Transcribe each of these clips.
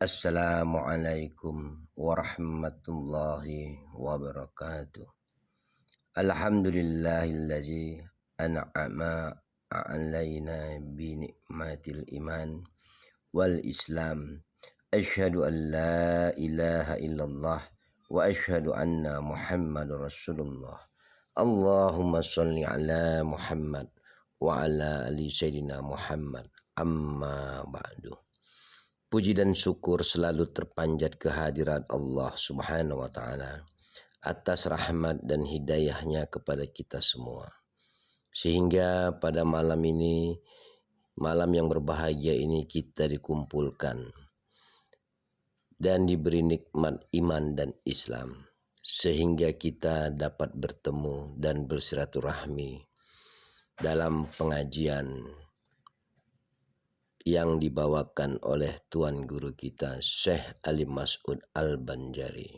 Assalamualaikum warahmatullahi wabarakatuh. Alhamdulillahillazi an'ama alaina bi ni'matil iman wal islam. Asyhadu an la ilaha illallah wa asyhadu anna Muhammadar Rasulullah. Allahumma sholli ala Muhammad wa ala ali sayyidina Muhammad. Amma ba'du. Puji dan syukur selalu terpanjat kehadirat Allah Subhanahu wa Ta'ala atas rahmat dan hidayahnya kepada kita semua, sehingga pada malam ini, malam yang berbahagia ini, kita dikumpulkan dan diberi nikmat iman dan Islam, sehingga kita dapat bertemu dan bersilaturahmi dalam pengajian yang dibawakan oleh Tuan Guru kita Syekh Ali Mas'ud Al-Banjari.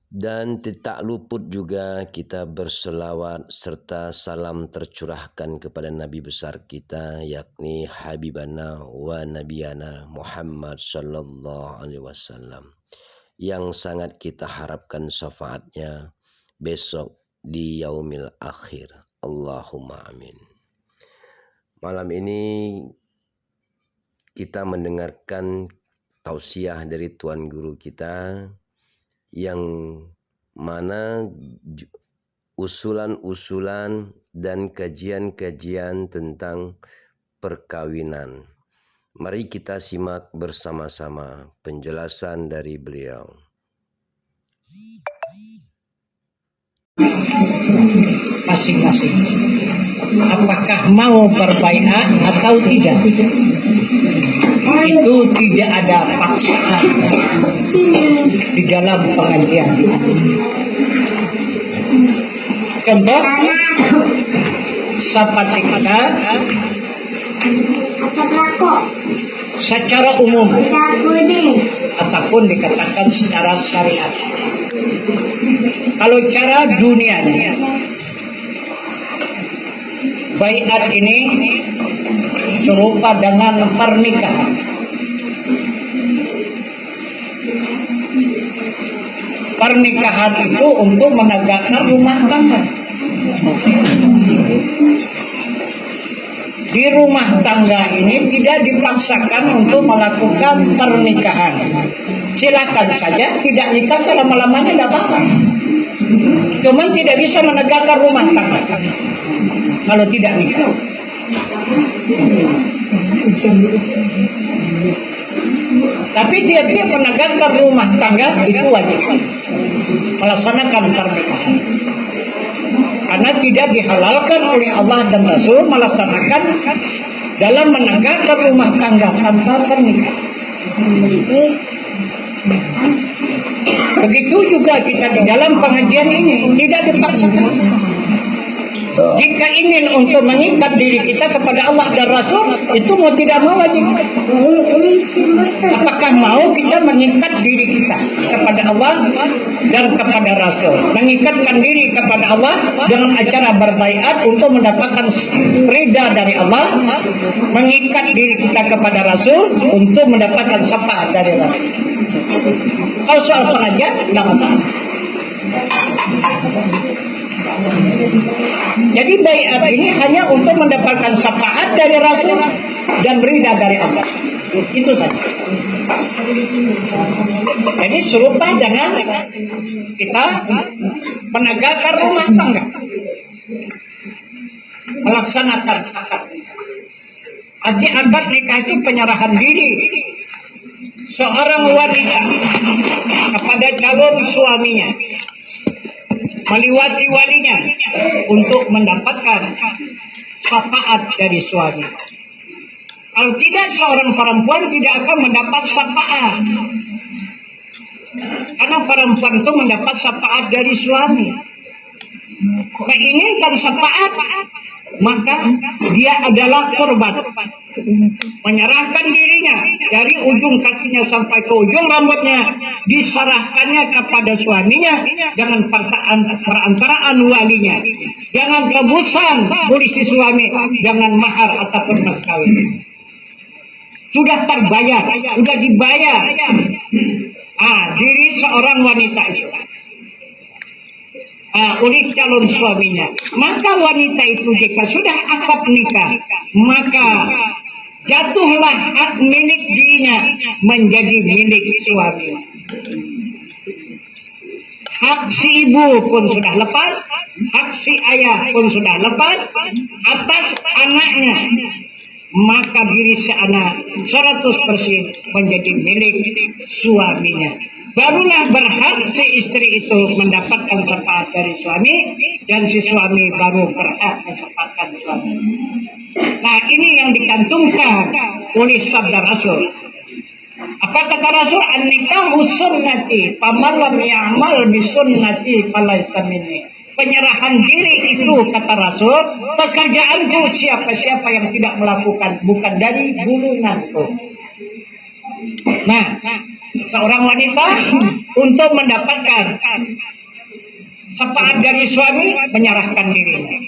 Dan tidak luput juga kita berselawat serta salam tercurahkan kepada Nabi besar kita, yakni Habibana wa Nabiyana Muhammad sallallahu alaihi wasallam, yang sangat kita harapkan syafaatnya besok di yaumil akhir. Allahumma amin. Malam ini kita mendengarkan tausiah dari Tuan Guru kita, yang mana usulan-usulan dan kajian-kajian tentang perkawinan. Mari kita simak bersama-sama penjelasan dari beliau. Masing-masing, apakah mau berbaiat atau tidak? Itu tidak ada paksaan di dalam pengajian. Contoh, seperti kata secara umum ataupun dikatakan secara syariat. Kalau cara dunianya, baiat ini serupa dengan pernikahan. Pernikahan itu untuk menegakkan rumah tangga. Di rumah tangga ini tidak dipaksakan untuk melakukan pernikahan. Silakan saja tidak nikah selama-lamanya, tidak apa-apa. Cuma tidak bisa menegakkan rumah tangga kalau tidak nikah. Tapi dia menegakkan rumah tangga itu wajib melaksanakan pernikahan, karena tidak dihalalkan oleh Allah dan Rasul melaksanakan dalam menegakkan rumah tangga tanpa pernikahan. Begitu juga kita di dalam pengajian ini tidak dipaksakan. Jika ingin untuk mengikat diri kita kepada Allah dan Rasul, itu mau tidak mau wajib. Apakah mau kita mengikat diri kita kepada Allah dan kepada Rasul? Mengikatkan diri kepada Allah dengan acara berbaiat untuk mendapatkan ridha dari Allah, mengikat diri kita kepada Rasul untuk mendapatkan syafaat dari Rasul. Kalau soal pengajian, tidak masalah. Jadi baiat ini hanya untuk mendapatkan syafaat dari Rasul dan ridha dari Allah. Itu saja. Jadi serupa dengan kita menegakkan rumah tangga, melaksanakan akad. Arti akad nikah itu penyerahan diri seorang wanita kepada calon suaminya, meliwati walinya untuk mendapatkan syafaat dari suami. Kalau tidak, seorang perempuan tidak akan mendapat syafaat, karena perempuan itu mendapat syafaat dari suami. Menginginkan syafaat, maka dia adalah korban, menyerahkan dirinya dari ujung kakinya sampai ke ujung rambutnya, diserahkannya kepada suaminya dengan perantaraan walinya. Jangan tebusan polisi suami, jangan mahar ataupun mas kawin. sudah terbayar, sudah dibayar. Diri seorang wanita itu oleh calon suaminya. Maka wanita itu jika sudah akad nikah, maka jatuhlah hak milik dirinya menjadi milik suami. Hak si ibu pun sudah lepas, hak si ayah pun sudah lepas atas anaknya. Maka diri si anak 100% menjadi milik suaminya. Barulah berhak si istri itu mendapatkan syafaat dari suami, dan si suami baru berhak mendapatkan suami. Nah, ini yang dicantumkan oleh sabda Rasul. Apa kata Rasul? An-nikahu sunnati, faman lam ya'mal bi sunnati falaysa minni. Penyerahan diri itu, kata Rasul, pekerjaanku, siapa-siapa yang tidak melakukan bukan dari golonganku. Nah, seorang wanita untuk mendapatkan syafaat dari suami menyerahkan dirinya.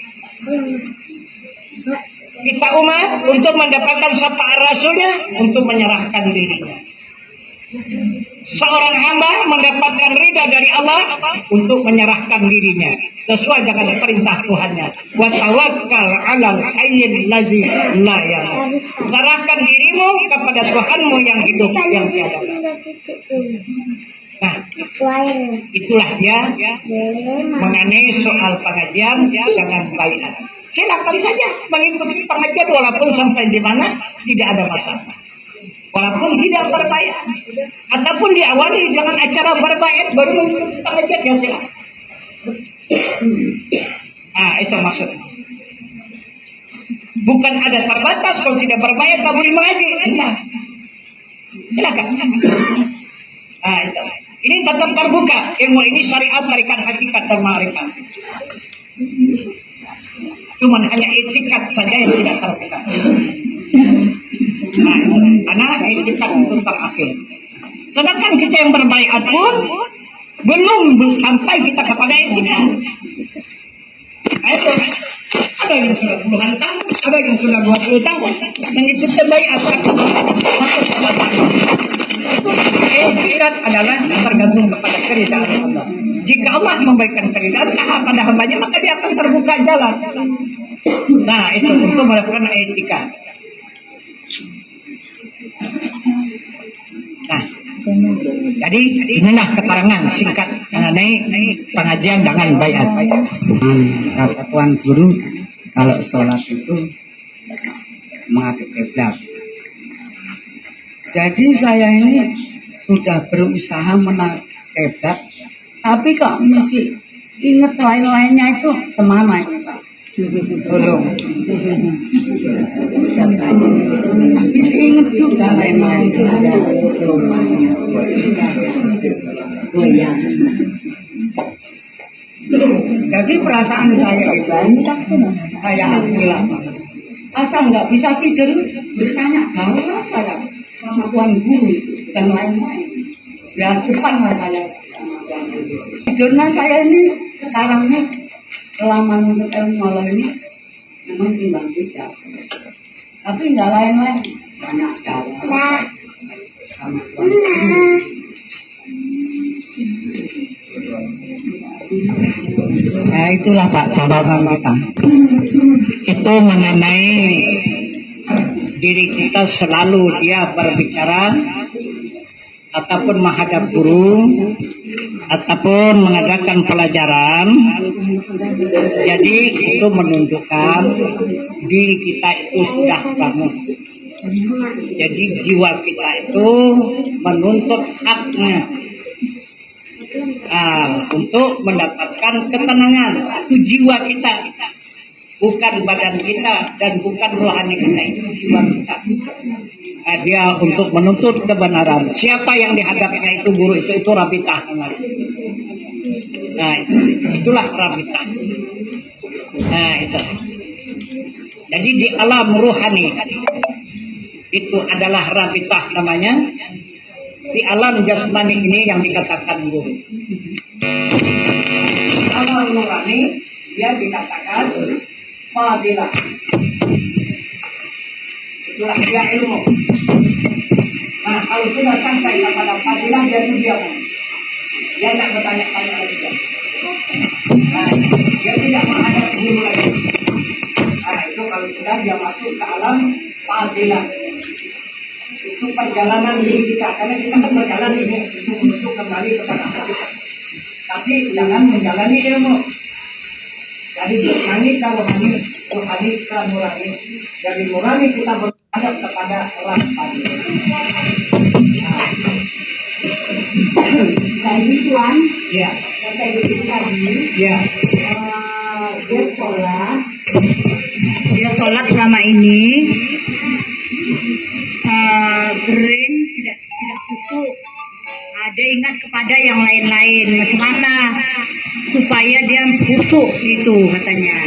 Kita umat untuk mendapatkan syafaat Rasulnya untuk menyerahkan dirinya. Seorang hamba mendapatkan ridha dari Allah untuk menyerahkan dirinya sesuai dengan perintah Tuhannya. Wa tawakkal 'alal hayyil ladzi la yamut. Serahkan dirimu kepada Tuhanmu yang hidup, yang tiada. Nah, itulah dia mengenai soal pengajian dengan baiat. Silakan saja mengikuti pengajian walaupun sampai di mana tidak ada masalah. Walaupun tidak berbaiat, ataupun diawali dengan acara berbaiat baru mengikuti pengajian, ya silakan. Itu maksudnya. Bukan ada terbatas, kalau tidak berbaiat tak boleh mengaji. Enggak. Silakan. Itu. Ini tetap terbuka. Ilmu ini syariat, tarikat, hakikat, dan ma'rifat. Cuman hanya etikat saja yang tidak terbuka. Karena etikat itu terakhir. Sedangkan kita yang berbaiat pun belum sampai kita kepada etikat. Ada yang sudah puluhan tahun, ada yang sudah 20 tahun mengikuti baiat. Etikat adalah tergantung kepada keridhaan Allah. Jika Allah memberikan keridhaan pada hambanya, maka dia akan terbuka jalan. Nah, itu untuk melakukan etikat. Nah, jadi inilah keterangan singkat mengenai pengajian dengan baiat. Kata Tuan Guru, kalau sholat itu menghadap kiblat. Jadi saya ini sudah berusaha menghadap kiblat, tapi kok mesti ingat lain-lainnya itu kemana itu Pak? Belum. Bisa ingat juga lain-lain. Jadi perasaan saya itu saya bilang, asal nggak bisa tidur bertanya bahwa saya sama Tuan Guru dan lain-lain. Ya cepatlah saya tidurnya saya ini sekarang ini selama untuk ilmu malam ini memang timbang tidak, tapi nggak lain-lain banyak cara sama Tuan Guru. Nah, itulah Pak jawaban kita. Itu mengenai diri kita selalu dia berbicara ataupun menghadap guru ataupun mengadakan pelajaran. Jadi itu menunjukkan diri kita itu sudah bangun. Jadi jiwa kita itu menuntut haknya. Untuk mendapatkan ketenangan, itu jiwa kita, bukan badan kita dan bukan rohani kita, itu jiwa kita. Dia untuk menuntut kebenaran. Siapa yang dihadapnya itu guru itu rabitah namanya. Nah, itulah rabitah. Nah, itu. Jadi di alam rohani itu adalah rabitah namanya. Di alam jasmani ini yang dikatakan guru. Alam nurani dia dikatakan fadilah. Itulah dia ilmu. kalau sudah sampai kepada fadilah dia itu diam. Dia tidak bertanya-tanya lagi. Nah, dia tidak menghadap guru lagi. Nah, itu kalau sudah dia masuk ke alam fadilah. Itu perjalanan diri kita, karena kita kan berjalan ini untuk kembali kepada Allah. Tapi jangan menjalani ilmu. Jadi jasmani ke rohani ke nurani. Dari nurani kita berhadap kepada orang fadilah. Tadi Tuan, Ya, kata ibu tadi, ya. dia sholat selama ini kering, tidak khusyuk. Dia ingat kepada yang lain-lain, bagaimana supaya dia khusyuk itu katanya.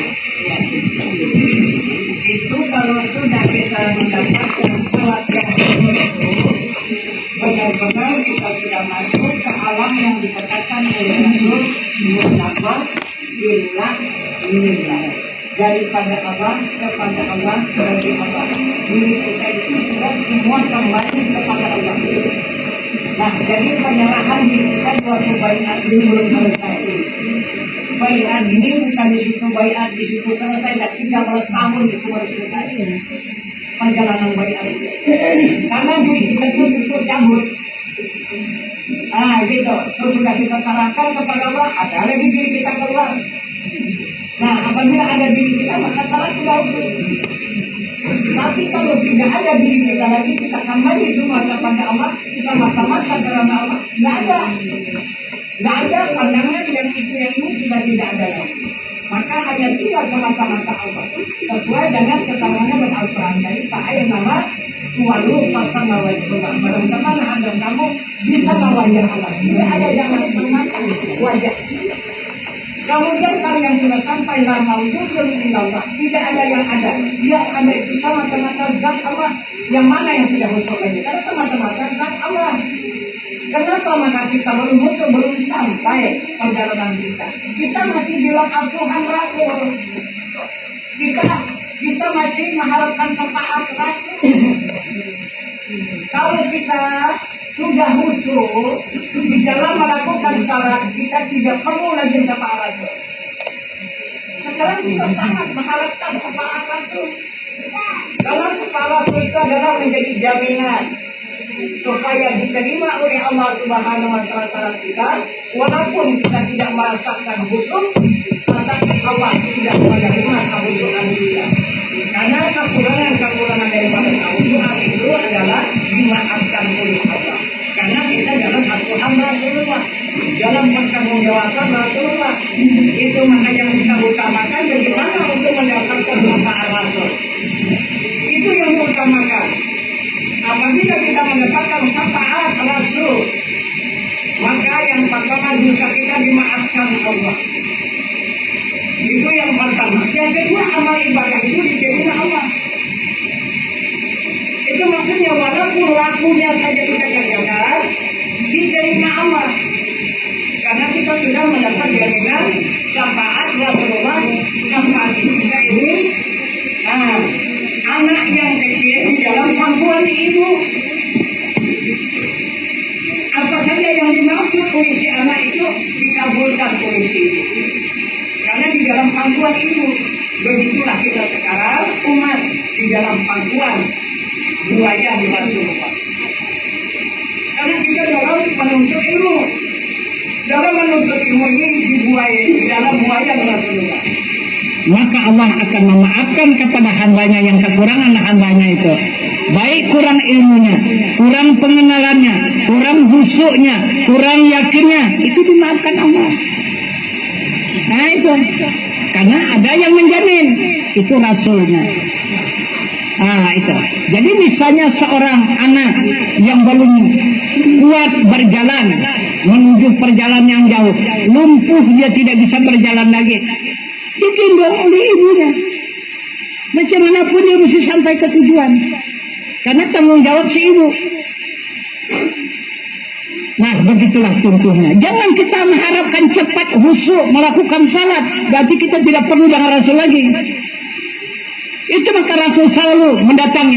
Itu kalau sudah kita mendapatkan sholat yang khusyuk, benar-benar kita sudah masuk ke alam yang dikatakan oleh Rasul Mustafa billah minillah, daripada Allah kepada Allah, dari Allah. Diri kita itu sudah semua kembali kepada Allah. Nah, jadi penyerahan diri kita suatu baiat ini belum selesai. Baiat ini bukan di situ baiat di situ selesai, dan 13 tahun itu baru selesai. Perjalanan baiat itu. Karena diri kita itu justru cabut. Ah, gitu. Terus sudah kita serahkan kepada Allah, ada lagi diri kita keluar. Nah, apabila ada diri kita, maka salah sudah utuh. Tapi kalau tidak ada diri kita lagi, kita kembali semua kepada Allah, kita masa-masa karena Allah. Nggak ada. Nggak ada pandangan yang itu sudah tidak ada lagi. Maka hanya tinggal semata-mata Allah. Sesuai dengan keterangan dalam Al-Quran. Jadi, ayat nama walu pasama wajibullah. Barang-barang ada kamu bisa wajah Allah. Ini ada yang mengatakan wajah. Kemudian kalau yang sudah sampai lama wujudul illallah, tidak ada yang ada. Yang ada itu semata-mata zat Allah. Yang mana yang tidak musuh lagi? Karena semata-mata zat Allah. Kenapa maka kita belum sampai perjalanan kita? Kita masih bilang Tuhan Rasul. Kita masih mengharapkan syafaat Rasul. Kalau kita sudah khusyuk di dalam melakukan salat, kita tidak perlu lagi syafaat Rasul. Sekarang kita sangat mengharapkan syafaat Rasul. Dalam syafaat Rasul itu adalah menjadi jaminan supaya diterima oleh Allah Subhanahu wa Ta'ala kita, walaupun kita tidak merasakan khusyuk, tetapi Allah tidak menerima kehusukan kita. Karena kekurangan daripada kehusukan itu adalah dimaafkan oleh Allah. Karena kita dalam Al-Quran Rasulullah, dalam pertanggungjawaban Rasulullah, itu maka yang kita utamakan bagaimana untuk mendapatkan syafaat Rasul. Itu yang diutamakan. Apabila kita mendapatkan syafaat Rasul, maka yang pertama dosa kita dimaafkan Allah. Itu yang pertama. Yang kedua, amal ibadah itu diterima Allah. Itu maksudnya walaupun lakunya saja kita kerjakan, diterima Allah. Karena kita sudah mendapat jaminan syafaat Rasulullah. Syafaat kita ini anak yang kecil di dalam pangkuan ibu. Apa saja yang dimaksud oleh si anak itu dikabulkan oleh si ibu. Karena di dalam pangkuan ibu, begitulah kita sekarang umat di dalam pangkuan buaya di Rasulullah. Karena kita dalam menuntut ilmu, ini di dalam buaya di Rasulullah. Maka Allah akan memaafkan kepada hambanya yang kekurangan hambanya itu. Baik kurang ilmunya, kurang pengenalannya, kurang khusyuknya, kurang yakinnya, itu dimaafkan Allah. Nah itu, karena ada yang menjamin, itu Rasulnya. Itu. Jadi misalnya seorang anak yang belum kuat berjalan menuju perjalanan yang jauh, lumpuh, dia tidak bisa berjalan lagi, digendong oleh ibunya. Macam manapun dia mesti sampai ke tujuan, karena tanggung jawab si ibu. Nah, begitulah contohnya. Jangan kita mengharapkan cepat khusyuk melakukan salat, berarti kita tidak perlu dengan Rasul lagi. Itu maka Rasul selalu mendatangi.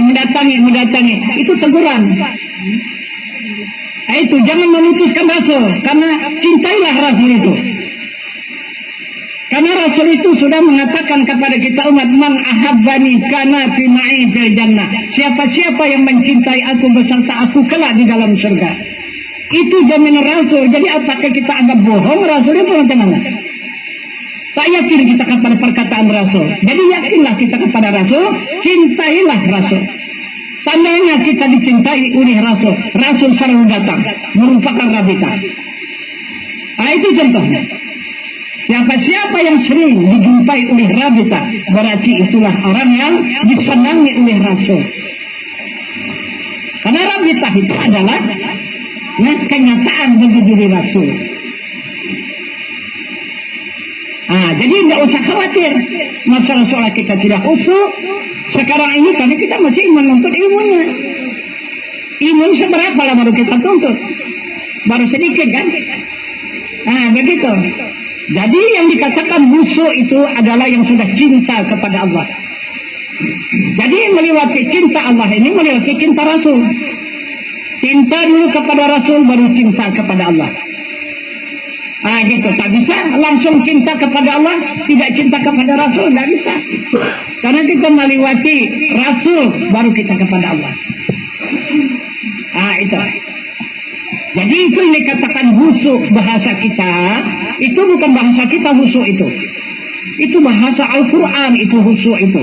Itu teguran. Itu jangan memutuskan Rasul, karena cintailah Rasul itu. Karena Rasul itu sudah mengatakan kepada kita umat, man ahabbani kana fi ma'i fil jannah. Siapa-siapa yang mencintai aku beserta aku kelak di dalam surga. Itu jaminan Rasul. Jadi apakah kita anggap bohong Rasul itu macam mana? Tak yakin kita kepada perkataan Rasul. Jadi yakinlah kita kepada Rasul, cintailah Rasul. Tandanya kita dicintai oleh Rasul. Rasul selalu datang, merupakan rabita. Nah, itu contohnya. Siapa yang sering dijumpai oleh rabita, berarti itulah orang yang disenangi oleh Rasul. Karena rabita itu adalah kenyataan bagi diri Rasul. Jadi tidak usah khawatir masalah soal kita tidak khusyuk. Sekarang ini karena kita masih menuntut ilmunya. Ilmu seberapa lah baru kita tuntut? Baru sedikit kan? Begitu. Jadi yang dikatakan khusyuk itu adalah yang sudah cinta kepada Allah. Jadi melewati cinta Allah ini melewati cinta Rasul. Cinta dulu kepada Rasul baru cinta kepada Allah. Gitu, tak bisa langsung cinta kepada Allah, tidak cinta kepada Rasul, tidak bisa. Karena kita melewati Rasul, baru kita kepada Allah. Itu. Jadi itu yang dikatakan khusyuk bahasa kita, itu bukan bahasa kita khusyuk itu. Itu bahasa Al-Quran itu khusyuk itu.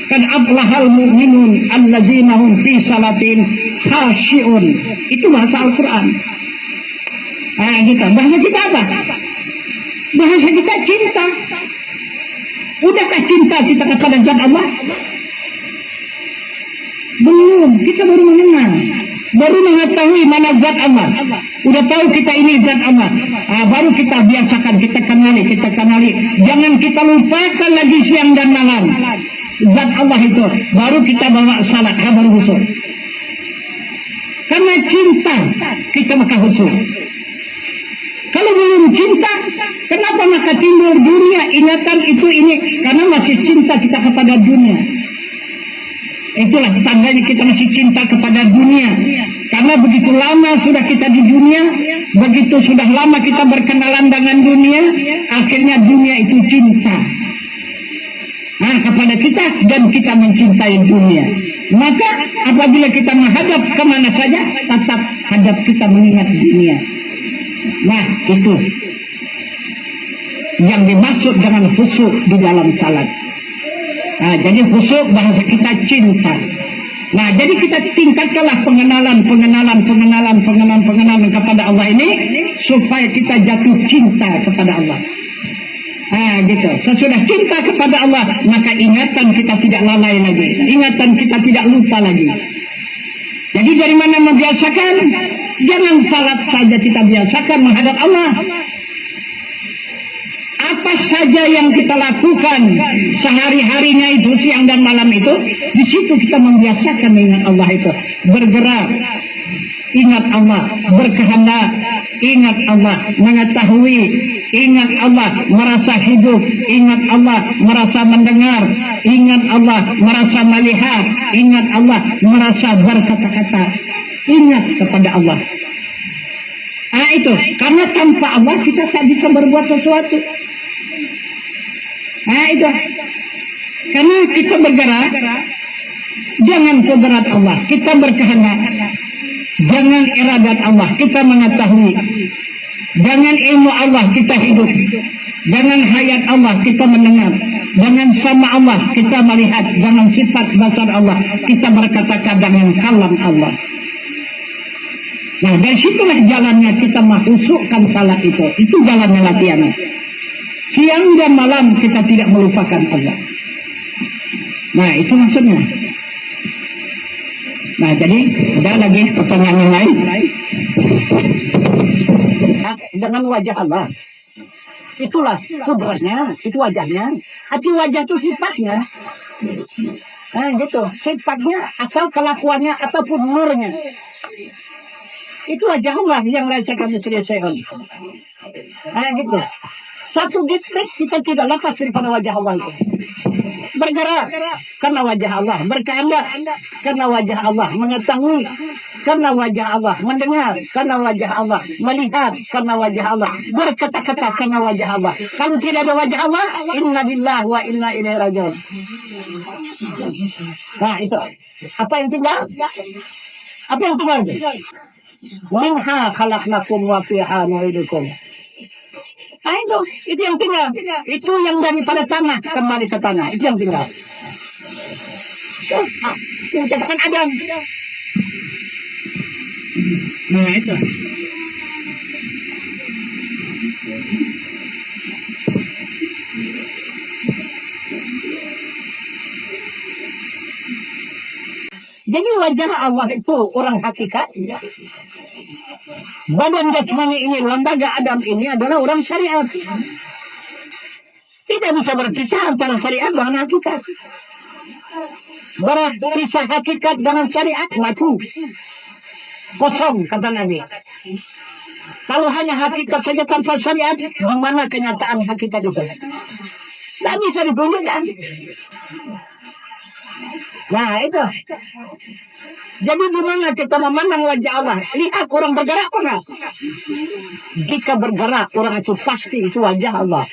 Kan aflahal mu'minun allazina hum fi salatin khashi'un. Itu bahasa Al-Quran. Gitu. Bahasa kita apa? Bahasa kita cinta. Udahkah cinta kita kepada zat Allah? Belum. Kita baru mengenal, baru mengetahui mana zat Allah. Udah tahu kita ini zat Allah. Baru kita biasakan, kita kenali. Jangan kita lupakan lagi siang dan malam zat Allah itu. Baru kita bawa salat, baru khusyuk. Karena cinta kita maka khusyuk. Kalau belum cinta, kenapa maka timbul dunia? Ingatan itu ini karena masih cinta kita kepada dunia. Itulah tandanya kita masih cinta kepada dunia. Karena begitu lama sudah kita di dunia, begitu sudah lama kita berkenalan dengan dunia, akhirnya dunia itu cinta kepada kita dan kita mencintai dunia. Maka apabila kita menghadap kemana saja, tetap hadap kita mengingat dunia. Nah, itu yang dimaksud dengan khusyuk di dalam salat. Jadi khusyuk bahasa kita cinta. Nah, jadi kita tingkatkanlah pengenalan kepada Allah ini supaya kita jatuh cinta kepada Allah. Gitu. Sesudah cinta kepada Allah, maka ingatan kita tidak lalai lagi, ingatan kita tidak lupa lagi. Jadi dari mana membiasakan? Jangan salat saja kita biasakan menghadap Allah. Apa saja yang kita lakukan sehari-harinya itu, siang dan malam itu, di situ kita membiasakan mengingat Allah itu. Bergerak, ingat Allah. Berkehendak, ingat Allah. Mengetahui, ingat Allah. Merasa hidup, ingat Allah. Merasa mendengar, ingat Allah. Merasa melihat, ingat Allah. Merasa berkata-kata, ingat kepada Allah. Itu karena tanpa Allah kita tak bisa berbuat sesuatu. Itu karena kita bergerak, jangan kudrat Allah, kita berkehendak. Jangan iradat Allah, kita mengetahui. Jangan ilmu Allah, kita hidup. Jangan hayat Allah, kita mendengar. Jangan sama Allah, kita melihat. Jangan sifat basar Allah, kita berkata-kata dengan kalam Allah. Nah, dari situlah jalannya kita masukkan salat itu. Itu jalannya latihan. Siang dan malam kita tidak melupakan Allah. Nah, itu maksudnya. Nah, jadi ada lagi pertanyaan yang lain. Dengan wajah Allah. Itulah kudratnya, itu wajahnya. Tapi wajah itu sifatnya. Gitu. Sifatnya atau kelakuannya ataupun nurnya. Itu wajah Allah yang raja kami selesaikan. Gitu. Satu detik kita tidak lepas daripada wajah Allah itu. bergerak karena wajah Allah, berkehendak karena wajah Allah, mengetahui karena wajah Allah, mendengar karena wajah Allah, melihat karena wajah Allah, berkata-kata karena wajah Allah. Kalau tidak ada wajah Allah, inna lillahi wa inna ilaihi rajiun. Nah itu apa yang tinggal? Apa yang tinggal? Minha khalaqnakum wa fiha nu'idukum. Nah, itu yang tinggal. Itu yang daripada tanah kembali ke tanah. Itu yang tinggal. Yang katakan Adam. Nah itu. Jadi wajah Allah itu orang hakikat. Badan jasmani ini, lembaga Adam ini adalah orang syariat. Tidak bisa berpisah antara syariat dengan hakikat. Berpisah hakikat dengan syariat mati. Kosong kata Nabi. Kalau hanya hakikat saja tanpa syariat, bagaimana kenyataan hakikat itu? Tidak bisa ditunjukkan. Nah itu. Jadi di mana kita memandang wajah Allah? Lihat orang bergerak apa? Jika bergerak orang itu pasti itu wajah Allah.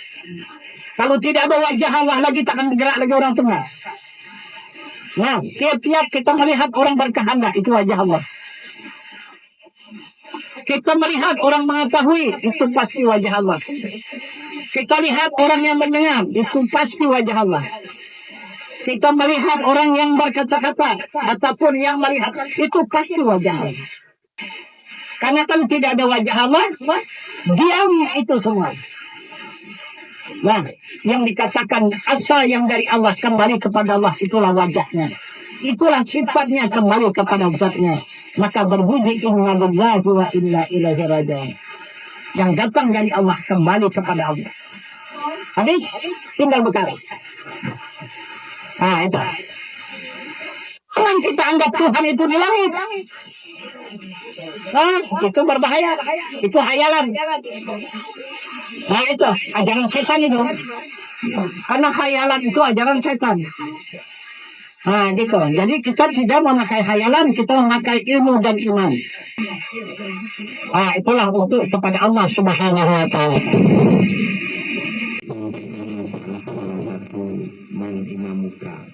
Kalau tidak ada wajah Allah lagi takkan bergerak lagi orang tengah. Nah tiap-tiap kita melihat orang berkehendak itu wajah Allah. Kita melihat orang mengetahui itu pasti wajah Allah. Kita lihat orang yang mendengar itu pasti wajah Allah. Kita melihat orang yang berkata-kata ataupun yang melihat itu pasti wajah Allah. Karena kan tidak ada wajah Allah, diam itu semua. Nah, yang dikatakan asal yang dari Allah kembali kepada Allah itulah wajahnya. Itulah sifatnya kembali kepada zatnya. Maka berbunyi inna lillahi wa inna ilaihi raji'un. Yang datang dari Allah kembali kepada Allah. Hadis tinggal Bukhari. Nah itu. Jangan kita anggap Tuhan itu di langit. Nah, itu berbahaya. Itu hayalan. Nah itu ajaran setan itu. Karena hayalan itu ajaran setan. Nah gitu. Jadi kita tidak memakai hayalan, kita memakai ilmu dan iman. Nah itulah untuk kepada Allah Subhanahu wa ta'ala. Imamuka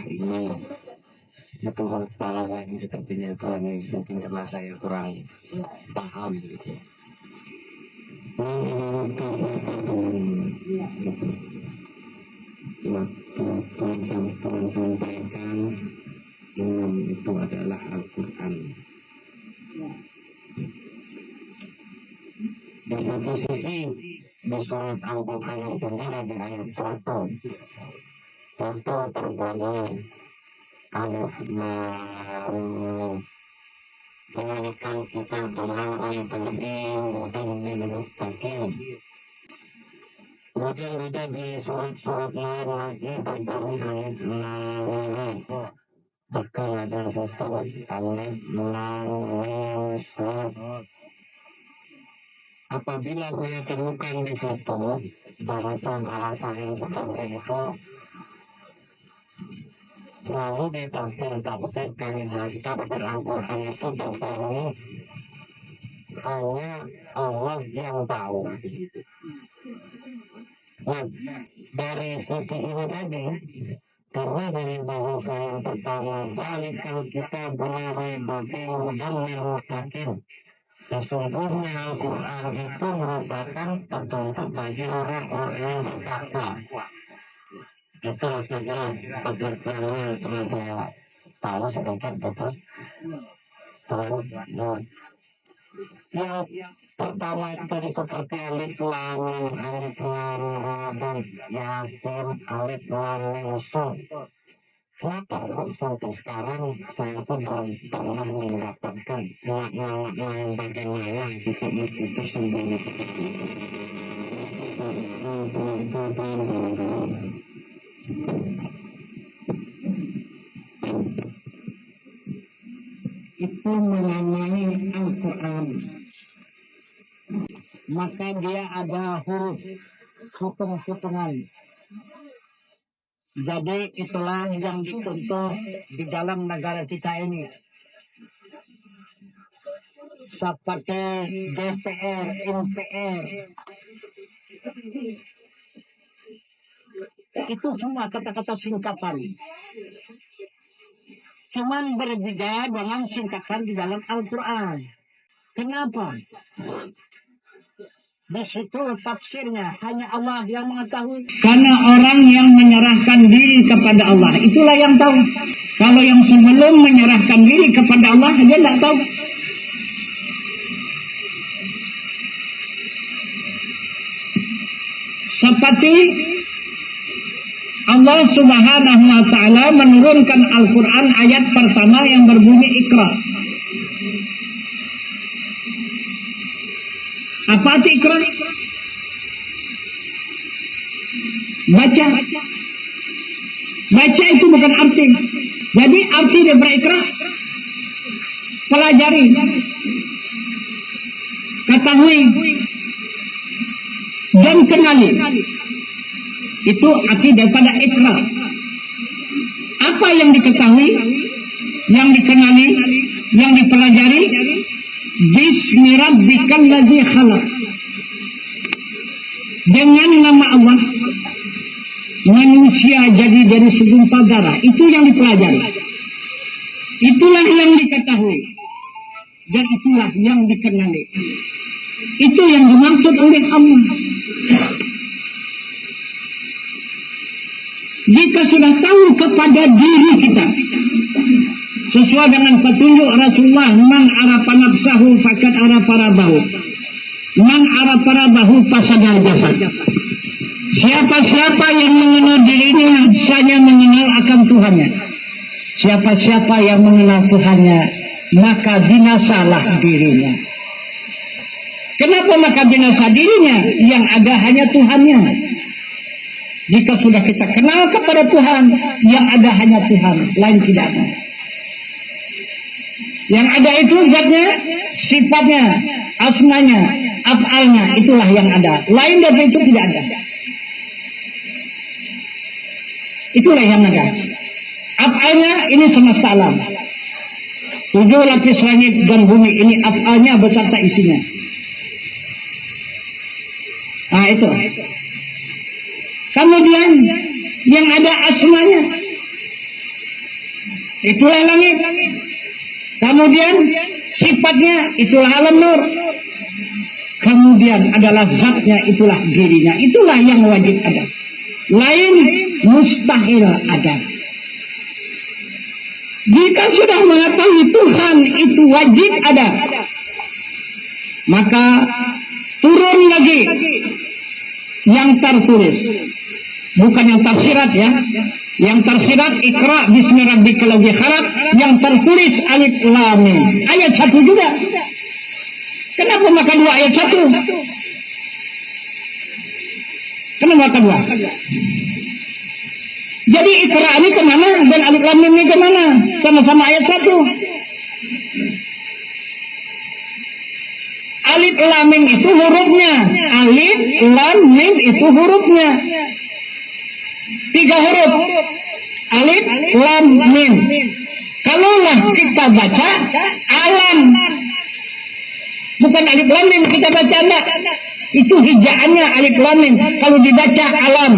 ini itu masalah lagi sepertinya itu lagi mungkin karena saya kurang paham gitu. Teman-teman imam itu adalah Al-Quran. Di satu sisi di surat Al-Baqarah sendiri di ayat 1 terbagi alif lam mengenalkan kita benar yang penting dan menentukan. Kemudian ada di surat-surat lain lagi terbagi ayat lam. Bahkan ada surat alif lam surat. Apabila saya temukan di situ alasan yang seperti itu, lalu ditafsirkan dengan tafsir Al-Quran itu bertemu hanya Allah yang tahu. Nah, dari sisi ini tadi, karena dari bahasa yang pertama, balikal kita benar bagi dan mustaqim. Sesungguhnya Al-Quran itu merupakan petunjuk bagi orang-orang yang bertakwa. Itu saja pengertiannya telah saya tahu sedikit betul. Yang pertama itu seperti alif lam dan yasin alif lam sun. Kenapa sampai sekarang saya pun belum pernah mendapatkan makna-makna yang bagaimana disebut itu sendiri. Itu mengenai Al-Quran, maka dia ada huruf hitung-hitungan Jadi itulah yang dituntut di dalam negara kita ini. Seperti DPR, MPR. Itu semua kata-kata singkatan. Cuman berbeda dengan singkatan di dalam Al-Quran. Kenapa? Di situ tafsirnya hanya Allah yang mengetahui. Karena orang yang menyerahkan diri kepada Allah itulah yang tahu. Kalau yang sebelum menyerahkan diri kepada Allah dia tidak tahu. Seperti Allah Subhanahu wa Ta'ala menurunkan Al-Quran ayat pertama yang berbunyi Iqra. Apa arti Iqra? Baca. Baca itu bukan arti. Jadi arti daripada Iqra, pelajari, ketahui, dan kenali. Itu arti daripada Iqra. Apa yang diketahui, yang dikenali, yang dipelajari? Bismi rabbikal ladzi khalaq. Dengan nama Allah manusia jadi dari segumpal darah. Itu yang dipelajari. Itulah yang diketahui. Dan itulah yang dikenali. Itu yang dimaksud oleh Allah. Jika sudah tahu kepada diri kita sesuai dengan petunjuk Rasulullah, man arafa nafsahu faqad arafa rabbahu, man arafa rabbahu fasadar jasad. Siapa-siapa yang mengenal dirinya hanya mengenal akan Tuhannya. Siapa-siapa yang mengenal Tuhannya maka binasalah dirinya. Kenapa maka binasa dirinya? Yang ada hanya Tuhannya. Jika sudah kita kenal kepada Tuhan, yang ada hanya Tuhan, lain tidak ada. Yang ada itu zatnya, sifatnya, asmanya, af'alnya, itulah yang ada. Lain dari itu tidak ada. Itulah yang ada. Af'alnya ini semesta alam. 7 lapis langit dan bumi ini af'alnya beserta isinya. Nah itu. Kemudian yang ada asmanya, itulah langit. Kemudian sifatnya, itulah alam nur. Kemudian adalah zatnya, itulah dirinya. Itulah yang wajib ada. Lain mustahil ada. Jika sudah mengetahui Tuhan itu wajib ada, maka turun lagi yang tertulis. Bukan yang tersirat ya. Yang tersirat Iqra bismi rabbikal ladzi khalaq, yang tertulis alif lam mim. Ayat 1 juga. Kenapa maka 2 ayat 1? Kenapa maka 2? Jadi Iqra ini kemana dan alif lam mim ini kemana? Sama-sama ayat 1. Alif lam mim itu hurufnya. Alif lam mim itu hurufnya. 3 huruf. Alif lam mim. Kalaulah kita baca alam, bukan alif lam mim kita baca enggak. Itu hijaannya alif lam mim. Kalau dibaca alam,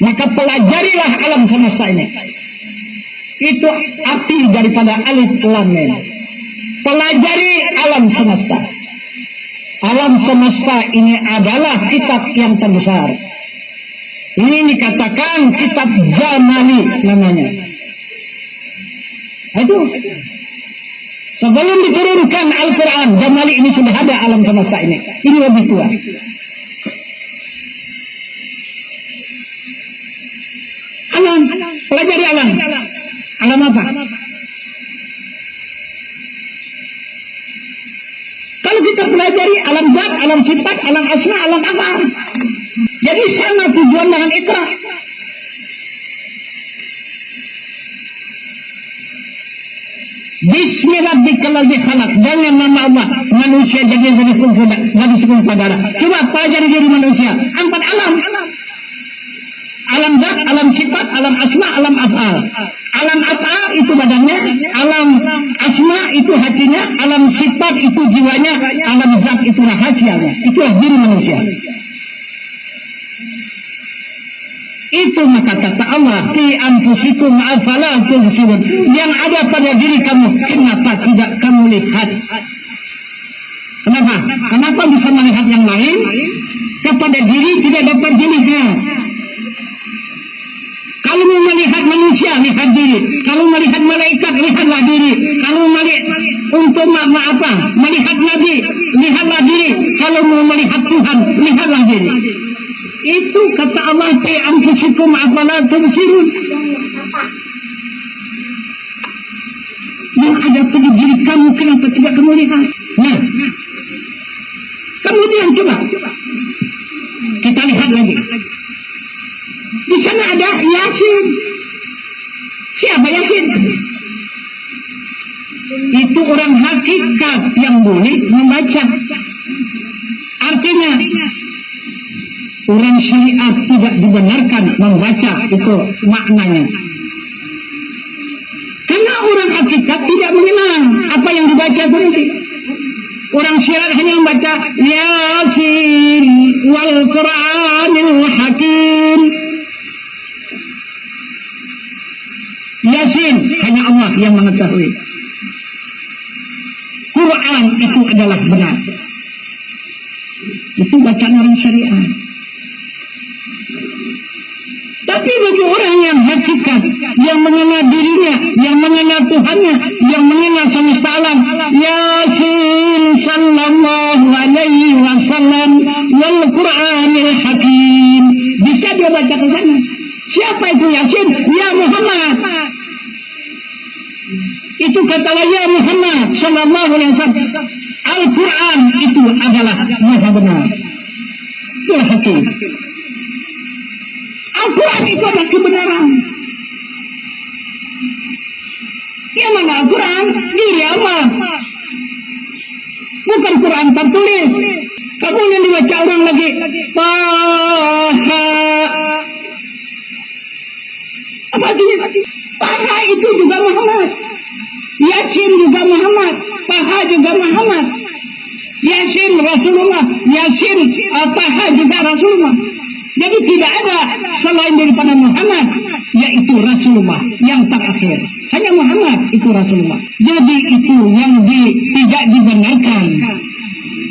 maka pelajarilah alam semesta ini. Itu arti daripada alif lam mim. Pelajari alam semesta. Alam semesta ini adalah kitab yang terbesar. Ini dikatakan kitab Jamali namanya. Aduh. Sebelum diturunkan Al-Quran, Jamali ini sudah ada alam semesta ini. Ini lebih tua. Alam, pelajari alam. Alam apa? Kalau kita pelajari alam zat, alam sifat, alam asma, alam apa? Jadi sama tujuan dengan Iqra. Bismi rabbikal ladzi khalaq, dengan nama Allah manusia jadi dari segumpal darah. Coba pelajari diri manusia, 4 alam. Alam zat, alam sifat, alam asma, alam af'al. Alam af'al itu badannya, alam asma itu hatinya, alam sifat itu jiwanya, alam zat itu rahasianya. Itulah diri manusia. Itu maka kata Allah, fi anfusikum afala tubsirun. Yang ada pada diri kamu, kenapa tidak kamu lihat? Kenapa? Kenapa bisa melihat yang lain? Kepada diri tidak dapat dilihat. Kalau mau melihat manusia, lihat diri. Kalau melihat malaikat, lihatlah diri. Kalau melihat untuk melihat Nabi, lihatlah diri. Kalau mau melihat Tuhan, lihatlah diri. Itu kata Allah, fi anfusikum afala tubsirun. Yang ada pada diri kamu, kenapa tidak kamu lihat? Nah, kemudian coba kita lihat lagi. Di sana ada Yasin. Siapa Yasin? Itu orang hakikat yang boleh membaca. Artinya orang syariat tidak dibenarkan membaca, itu maknanya. Karena orang hakikat tidak mengenal apa yang dibaca itu nanti. Orang syariat hanya membaca Yasin wal Qur'anil Hakim. Yasin hanya Allah yang mengetahui. Quran itu adalah benar. Itu bacaan orang syariat. Tapi bagi orang yang hakikat, yang mengenal dirinya, yang mengenal Tuhannya, yang mengenal semesta alam, Yasin sallallahu alaihi wasallam wal Qur'anil Hakim. Bisa dia baca ke sana. Siapa itu Yasin? Ya Muhammad. Itu katalah ya Muhammad sallallahu alaihi wasallam. Al-Quran itu adalah maha benar. Itulah hakim. Al-Quran itu adalah kebenaran. Yang mana Al-Quran? Diri Allah. Bukan Quran tertulis. Kamu yang dibaca orang lagi. Taha. Apa artinya? Taha itu juga Muhammad. Yasin juga Muhammad. Taha juga Muhammad. Yasin Rasulullah. Yasin Taha juga Rasulullah. Jadi tidak ada selain daripada Muhammad, yaitu Rasulullah yang terakhir. Hanya Muhammad itu Rasulullah. Jadi itu yang tidak dibenarkan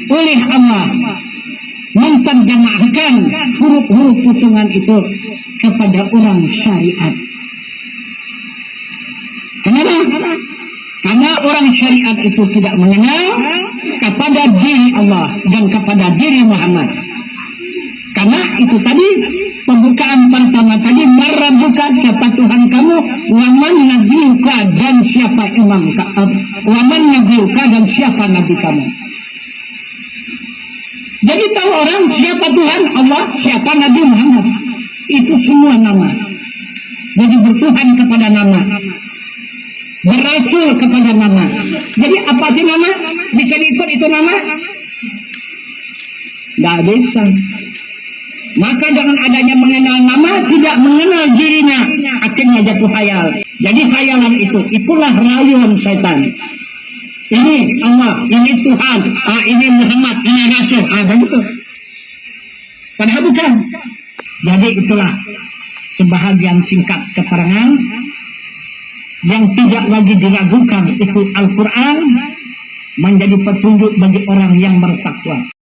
oleh Allah, menterjemahkan huruf-huruf potongan itu kepada orang syariat. Kenapa? Karena orang syariat itu tidak mengenal kepada diri Allah dan kepada diri Muhammad. Karena itu tadi pembukaan pertama tadi, merabuka siapa Tuhan kamu, waman nabiuka dan siapa imam kamu, waman nabiuka dan siapa nabi kamu. Jadi tahu orang siapa Tuhan Allah, siapa Nabi Muhammad, itu semua nama. Jadi bertuhan kepada nama, berasul kepada nama. Jadi apa sih nama? Bisa diikut itu nama? Tidak bisa. Maka dengan adanya mengenal nama, tidak mengenal dirinya, akhirnya jatuh khayal. Jadi khayalan itu, itulah rayuan setan. Ini Allah, ini Tuhan, ini Muhammad, ini Rasul, begitu. Padahal bukan. Jadi itulah sebahagian singkat keterangan yang tidak lagi diragukan, itu Al-Quran menjadi petunjuk bagi orang yang bertakwa.